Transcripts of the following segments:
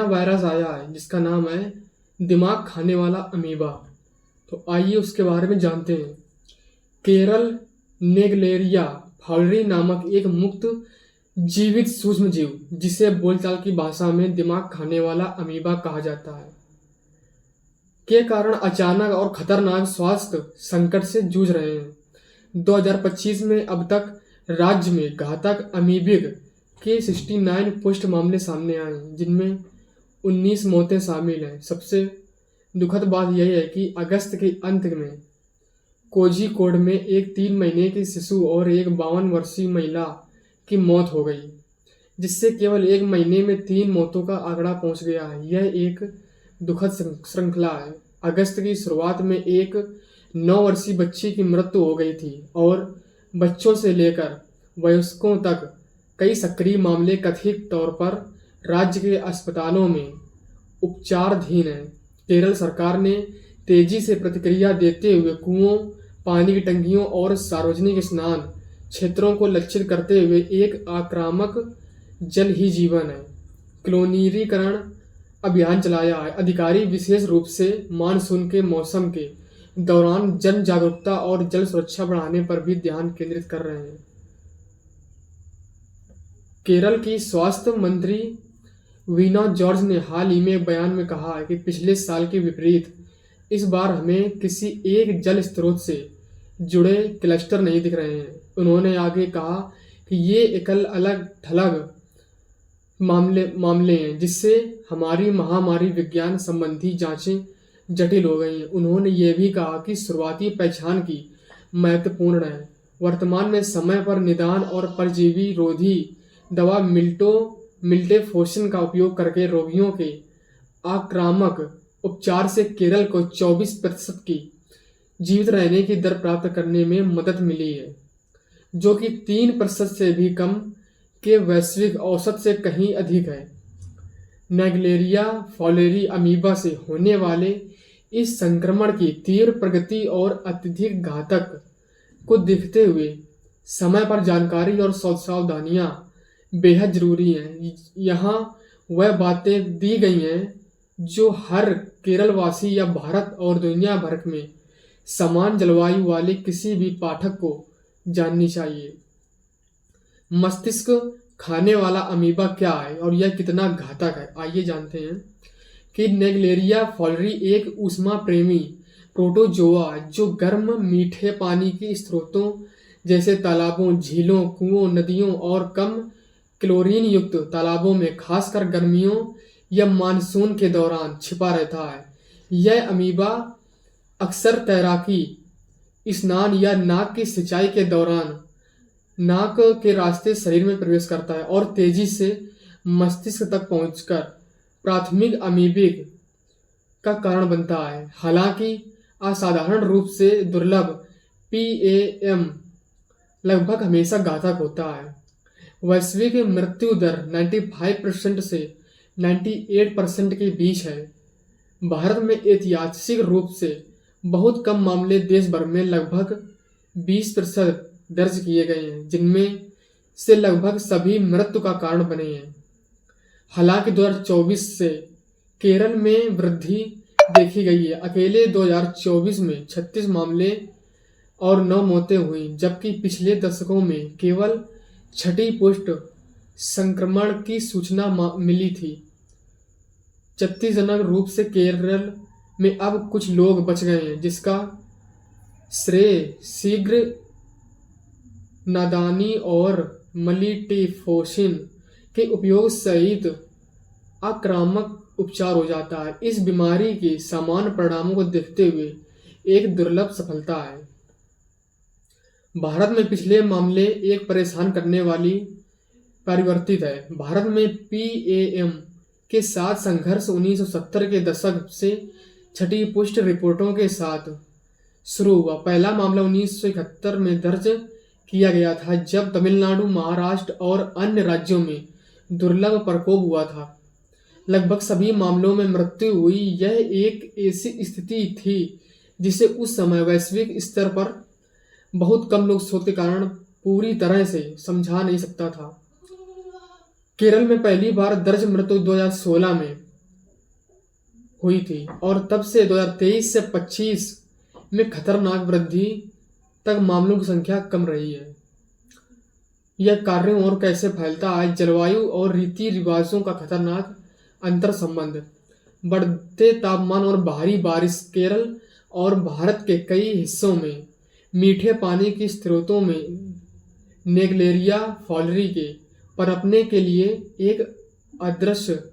Virus आया है जिसका नाम है दिमाग खाने वाला अमीबा। तो आइए उसके बारे में जानते हैं। केरल नेग्लेरिया फाउलरी नामक एक मुक्त जीवित सूक्ष्म जीव, जिसे बोलचाल की भाषा में दिमाग खाने वाला अमीबा कहा जाता है, के कारण अचानक और खतरनाक स्वास्थ्य संकट से जूझ रहे हैं। 2025 में अब तक राज्य में घातक अमीबिक के 69 पुष्ट मामले सामने आए हैं, जिनमें 19 मौतें शामिल हैं। सबसे दुखद बात यह है कि अगस्त के अंत में कोझिकोड में एक 3 महीने के शिशु और एक 52 वर्षीय महिला की मौत हो गई, जिससे केवल एक महीने में 3 मौतों का आंकड़ा पहुंच गया है। यह एक दुखद श्रृंखला है। अगस्त की शुरुआत में एक 9 वर्षीय बच्ची की मृत्यु हो गई थी और बच्चों से लेकर वयस्कों तक कई सक्रिय मामले कथित तौर पर राज्य के अस्पतालों में उपचाराधीन हैं। केरल सरकार ने तेजी से प्रतिक्रिया देते हुए कुओं, पानी की टंकियों और सार्वजनिक स्नान क्षेत्रों को लक्षित करते हुए एक आक्रामक जल ही जीवन है क्लोनीरीकरण अभियान चलाया है। अधिकारी विशेष रूप से मानसून के मौसम के दौरान जन जागरूकता और जल सुरक्षा बढ़ाने पर भी ध्यान केंद्रित कर रहे हैं। केरल की स्वास्थ्य मंत्री वीना जॉर्ज ने हाल ही में एक बयान में कहा है कि पिछले साल के विपरीत इस बार हमें किसी एक जल स्रोत से जुड़े क्लस्टर नहीं दिख रहे हैं। उन्होंने आगे कहा कि ये एकल अलग थलग मामले हैं, जिससे हमारी महामारी विज्ञान संबंधी जांचें जटिल हो गई हैं। उन्होंने ये भी कहा कि शुरुआती पहचान की महत्वपूर्ण है। वर्तमान में समय पर निदान और परजीवी रोधी दवा मिल्टेफोर्शिन का उपयोग करके रोगियों के आक्रामक उपचार से केरल को 24% की जीवित रहने की दर प्राप्त करने में मदद मिली है, जो कि 3% से भी कम के वैश्विक औसत से कहीं अधिक है। नेग्लेरिया फाउलेरी अमीबा से होने वाले इस संक्रमण की तीव्र प्रगति और अत्यधिक घातक को देखते हुए समय पर जानकारी और सावधानियां बेहद जरूरी हैं। यहाँ वह बातें दी गई हैं जो हर केरल वासी या भारत और दुनिया भर में समान जलवायु वाले किसी भी पाठक को जाननी चाहिए। मस्तिष्क खाने वाला अमीबा क्या है और यह कितना घातक है, आइए जानते हैं कि नेग्लेरिया फाउलरी एक ऊष्मा प्रेमी प्रोटोजोआ है जो गर्म मीठे पानी के स्रोतों जैसे तालाबों, झीलों, कुओं, नदियों और कम क्लोरीन युक्त तालाबों में खासकर गर्मियों या मानसून के दौरान छिपा रहता है। यह अमीबा अक्सर तैराकी, स्नान या नाक की सिंचाई के दौरान नाक के रास्ते शरीर में प्रवेश करता है और तेजी से मस्तिष्क तक पहुंचकर प्राथमिक अमीबिक का कारण बनता है। हालांकि असाधारण रूप से दुर्लभ PAM लगभग हमेशा घातक होता है। वैश्विक मृत्यु दर 95% से 98% के बीच है। भारत में ऐतिहासिक रूप से बहुत कम मामले देश भर में लगभग 20% दर्ज किए गए हैं, जिनमें से लगभग सभी मृत्यु का कारण बने हैं। हालांकि 2024 से केरल में वृद्धि देखी गई है। अकेले 2024 में 36 मामले और 9 मौतें हुई, जबकि पिछले दशकों में केवल 6ठी पुष्ट संक्रमण की सूचना मिली थी। चिंताजनक रूप से केरल में अब कुछ लोग बच गए हैं, जिसका श्रेय शीघ्र नादानी और मिल्टेफोर्शिन के उपयोग सहित आक्रामक उपचार हो जाता है। इस बीमारी के समान परिणामों को देखते हुए एक दुर्लभ सफलता है। भारत में पिछले मामले एक परेशान करने वाली परिवर्तित है। भारत में PAM के साथ संघर्ष 1970 के दशक से 6ठी पुष्ट रिपोर्टों के साथ शुरू हुआ। पहला मामला 1971 में दर्ज किया गया था, जब तमिलनाडु, महाराष्ट्र और अन्य राज्यों में दुर्लभ प्रकोप हुआ था। लगभग सभी मामलों में मृत्यु हुई। यह एक ऐसी स्थिति थी जिसे उस समय वैश्विक स्तर पर बहुत कम लोग शोध के कारण पूरी तरह से समझा नहीं सकता था। केरल में पहली बार दर्ज मृत्यु 2016 में हुई थी और तब से 2023 से 25 में खतरनाक वृद्धि तक मामलों की संख्या कम रही है। यह कार्यों और कैसे फैलता है? जलवायु और रीति रिवाजों का खतरनाक अंतर संबंध। बढ़ते तापमान और भारी बारिश केरल और भारत के कई हिस्सों में मीठे पानी के स्रोतों में नेग्लेरिया फॉलरी के पनपने के लिए एक अदृश्य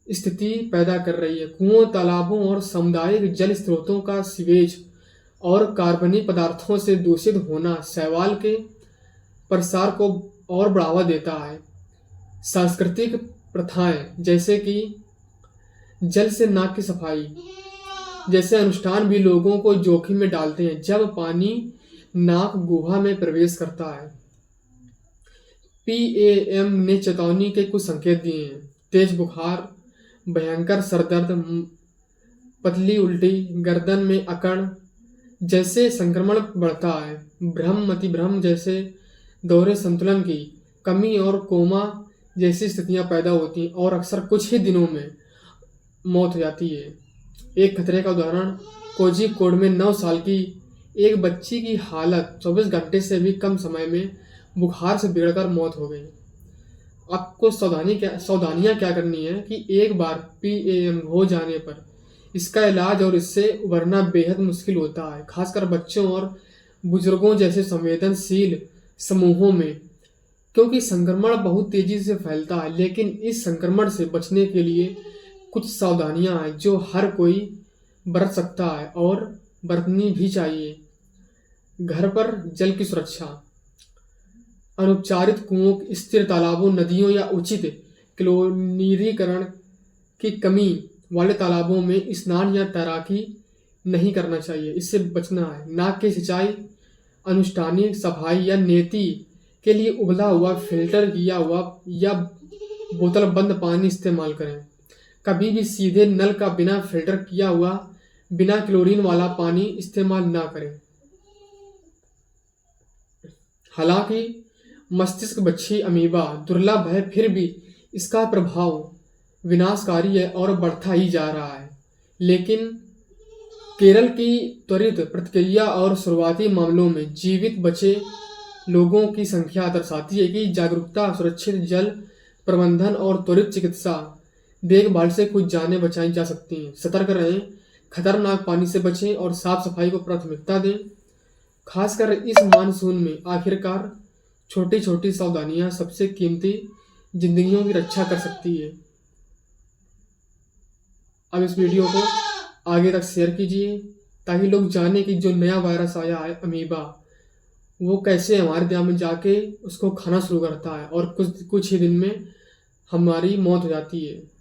स्थिति पैदा कर रही है। कुओं, तालाबों और सामुदायिक जल स्रोतों का सीवेज और कार्बनिक पदार्थों से दूषित होना शैवाल के प्रसार को और बढ़ावा देता है। सांस्कृतिक प्रथाएं जैसे कि जल से नाक की सफाई जैसे अनुष्ठान भी लोगों को जोखिम में डालते हैं जब पानी नाक गुहा में प्रवेश करता है। पीएम ने चेतावनी के कुछ संकेत दिए हैं। तेज बुखार, भयंकर सरदर्द, पतली उल्टी, गर्दन में अकड़ जैसे संक्रमण बढ़ता है। भ्रम, मतिभ्रम जैसे दोहरे संतुलन की कमी और कोमा जैसी स्थितियां पैदा होती हैं और अक्सर कुछ ही दिनों में मौत हो जाती है। एक खतरे का उदाहरण, कोझिकोड में 9 साल की एक बच्ची की हालत 24 घंटे से भी कम समय में बुखार से बिगड़कर मौत हो गई। आपको सावधानियां क्या करनी है कि एक बार पीएम हो जाने पर इसका इलाज और इससे उभरना बेहद मुश्किल होता है, खासकर बच्चों और बुजुर्गों जैसे संवेदनशील समूहों में, क्योंकि संक्रमण बहुत तेजी से फैलता है। लेकिन इस संक्रमण से बचने के लिए कुछ सावधानियां हैं जो हर कोई बरत सकता है और बरतनी भी चाहिए। घर पर जल की सुरक्षा, अनुपचारित कुओं, स्थिर तालाबों, नदियों या उचित क्लोरीकरण की कमी वाले तालाबों में स्नान या तैराकी नहीं करना चाहिए, इससे बचना है। नाक की सिंचाई, अनुष्ठानिक सफाई या नेति के लिए उबला हुआ, फिल्टर किया हुआ या बोतल बंद पानी इस्तेमाल करें। कभी भी सीधे नल का बिना फिल्टर किया हुआ, बिना क्लोरीन वाला पानी इस्तेमाल ना करें। हालांकि मस्तिष्क बच्छी अमीबा दुर्लभ है, फिर भी इसका प्रभाव विनाशकारी है और बढ़ता ही जा रहा है। लेकिन केरल की त्वरित प्रतिक्रिया और शुरुआती मामलों में जीवित बचे लोगों की संख्या दर्शाती है कि जागरूकता, सुरक्षित जल प्रबंधन और त्वरित चिकित्सा देखभाल से कुछ जानें बचाई जा सकती हैं। सतर्क रहें, खतरनाक पानी से बचें और साफ सफाई को प्राथमिकता दें। खासकर इस मानसून में आखिरकार छोटी छोटी सावधानियां सबसे कीमती जिंदगियों की रक्षा कर सकती है। अब इस वीडियो को आगे तक शेयर कीजिए ताकि लोग जाने कि जो नया वायरस आया है अमीबा, वो कैसे हमारे दिमाग में जाके उसको खाना शुरू करता है और कुछ ही दिन में हमारी मौत हो जाती है।